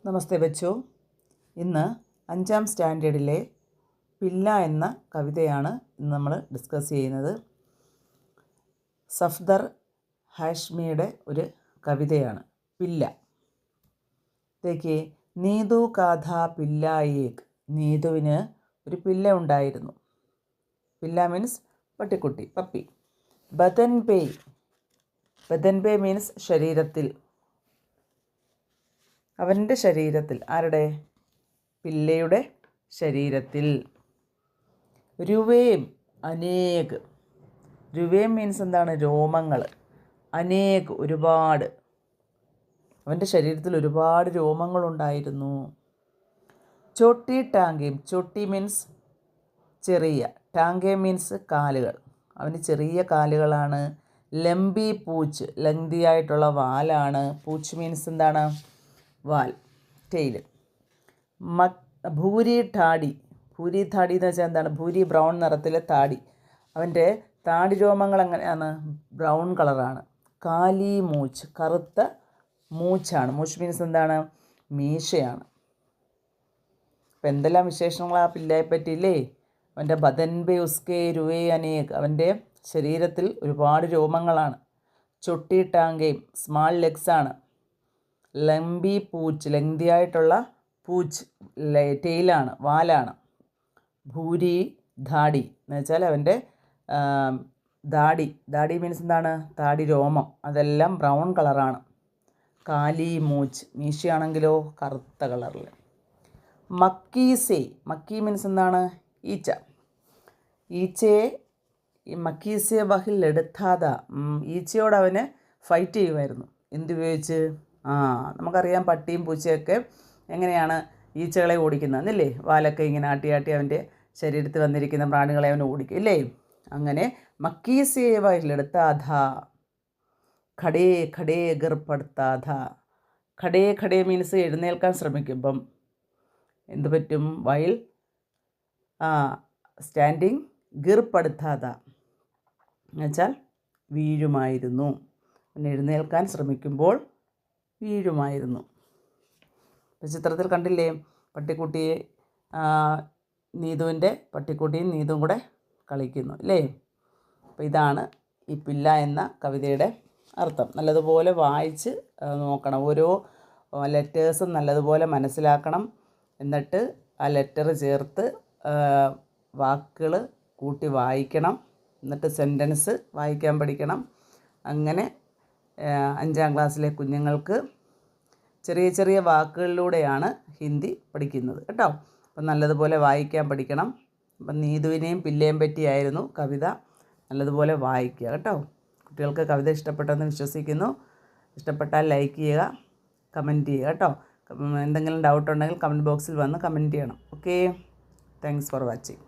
നമസ്തേ ബച്ചോ. ഇന്ന് 5ാം സ്റ്റാൻഡേർഡിലെ പില്ല എന്ന കവിതയാണ് ഇന്ന് നമ്മൾ ഡിസ്കസ് ചെയ്യുന്നത്. സഫ്ദർ ഹാഷ്മിയുടെ ഒരു കവിതയാണ് പില്ല. തേക്ക് നീതു കാഥ പില്ല ഏക്. നീതുവിന് ഒരു പില്ല ഉണ്ടായിരുന്നു. പില്ല മീൻസ് പട്ടിക്കുട്ടി, പപ്പി. ബദൻ പേ. ബദൻ പേ മീൻസ് ശരീരത്തിൽ. അവൻ്റെ ശരീരത്തിൽ, ആരുടെ? പില്ലയുടെ ശരീരത്തിൽ. രുവേം അനേക്. രുവേം മീൻസ് എന്താണ്? രോമങ്ങൾ. അനേക് ഒരുപാട്. അവൻ്റെ ശരീരത്തിൽ ഒരുപാട് രോമങ്ങളുണ്ടായിരുന്നു. ചോട്ടി ടാങ്കേം. ചോട്ടി മീൻസ് ചെറിയ, ടാങ്കേ മീൻസ് കാലുകൾ. അവന് ചെറിയ കാലുകളാണ്. ലംബി പൂച്ച്, ലെങ്തിയായിട്ടുള്ള വാലാണ്. പൂച്ച് മീൻസ് എന്താണ്? വാൽ, ടെയിൽ. ഭൂരി ഠാടി. ഭൂരി ഠാടി എന്ന് വെച്ചാൽ എന്താണ്? ഭൂരി ബ്രൗൺ നിറത്തിലെ താടി. അവൻ്റെ താടി രോമങ്ങൾ എങ്ങനെയാണ്? ബ്രൗൺ കളറാണ്. കാലി മൂച്ച്, കറുത്ത മൂച്ചാണ്. മൂച്ച് മീൻസ് എന്താണ്? മീശയാണ്. അപ്പം എന്തെല്ലാം വിശേഷങ്ങൾ ആ പില്ലയെ പറ്റിയില്ലേ? അവൻ്റെ ബദൻ ബെ ഉസ്കെ രുവേ അനേക്. അവൻ്റെ ശരീരത്തിൽ ഒരുപാട് രോമങ്ങളാണ്. ചൊട്ടി ടാങ്കയും സ്മാൾ ലെഗ്സാണ്. ലംബി പൂച്ച്, ലെങ്തിയായിട്ടുള്ള പൂച്ച്, ടെയിലാണ്, വാലാണ്. ഭൂരി ധാടി എന്ന് വെച്ചാൽ അവൻ്റെ ദാടി. ദാടി മീൻസ് എന്താണ്? താടി രോമം, അതെല്ലാം ബ്രൗൺ കളറാണ്. കാലി മൂച്ച്, മീശയാണെങ്കിലോ കറുത്ത കളറിൽ. മക്കി സേ. മക്കി മീൻസ് എന്താണ്? ഈച്ച. ഈച്ചയെ മക്കീസെ ബഹിൽ എടുത്താത. ഈച്ചയോട് അവന് ഫൈറ്റ് ചെയ്യുമായിരുന്നു. എന്തുപയോഗിച്ച്? നമുക്കറിയാം പട്ടിയും പൂച്ചയൊക്കെ എങ്ങനെയാണ് ഈച്ചകളെ ഓടിക്കുന്നത് എന്നല്ലേ? വാലൊക്കെ ഇങ്ങനെ ആട്ടി ആട്ടി അവൻ്റെ ശരീരത്തിൽ വന്നിരിക്കുന്ന പ്രാണികളെ അവൻ ഓടിക്കും ഇല്ലേ? അങ്ങനെ മക്കീസെ ബഹിലെടുത്താധ. ഖടേ ഖടേ ഗർപ്പെടുത്താധ. ഖടേ ഖടേ മീൻസ് എഴുന്നേൽക്കാൻ ശ്രമിക്കുമ്പം എന്ത് പറ്റും? വയൽ സ്റ്റാൻഡിങ് ഗിർപ്പെടുത്താധ എന്നുവെച്ചാൽ വീഴുമായിരുന്നു. എഴുന്നേൽക്കാൻ ശ്രമിക്കുമ്പോൾ വീഴുമായിരുന്നു. ചിത്രത്തിൽ കണ്ടില്ലേ? പട്ടിക്കുട്ടിയെ, നീതുവിൻ്റെ പട്ടിക്കുട്ടിയും നീതുവും കൂടെ കളിക്കുന്നു അല്ലേ? അപ്പോൾ ഇതാണ് ഈ പില്ല എന്ന കവിതയുടെ അർത്ഥം. നല്ലതുപോലെ വായിച്ച് നോക്കണം. ഓരോ ലെറ്റേഴ്സും നല്ലതുപോലെ മനസ്സിലാക്കണം. എന്നിട്ട് ആ ലെറ്റർ ചേർത്ത് വാക്കുകൾ കൂട്ടി വായിക്കണം. എന്നിട്ട് സെൻറ്റൻസ് വായിക്കാൻ പഠിക്കണം. അങ്ങനെ 5ാം ക്ലാസ്സിലെ കുഞ്ഞുങ്ങൾക്ക് ചെറിയ ചെറിയ വാക്കുകളിലൂടെയാണ് ഹിന്ദി പഠിക്കുന്നത് കേട്ടോ. അപ്പം നല്ലതുപോലെ വായിക്കാൻ പഠിക്കണം. അപ്പം നീതുവിനെയും പില്ലയും പറ്റിയായിരുന്നു കവിത. നല്ലതുപോലെ വായിക്കുക കേട്ടോ. കുട്ടികൾക്ക് കവിത ഇഷ്ടപ്പെട്ടെന്ന് വിശ്വസിക്കുന്നു. ഇഷ്ടപ്പെട്ടാൽ ലൈക്ക് ചെയ്യുക, കമൻറ്റ് ചെയ്യുക കേട്ടോ. എന്തെങ്കിലും ഡൗട്ട് ഉണ്ടെങ്കിൽ കമൻറ്റ് ബോക്സിൽ വന്ന് കമൻറ്റ് ചെയ്യണം. Okay, thanks for watching.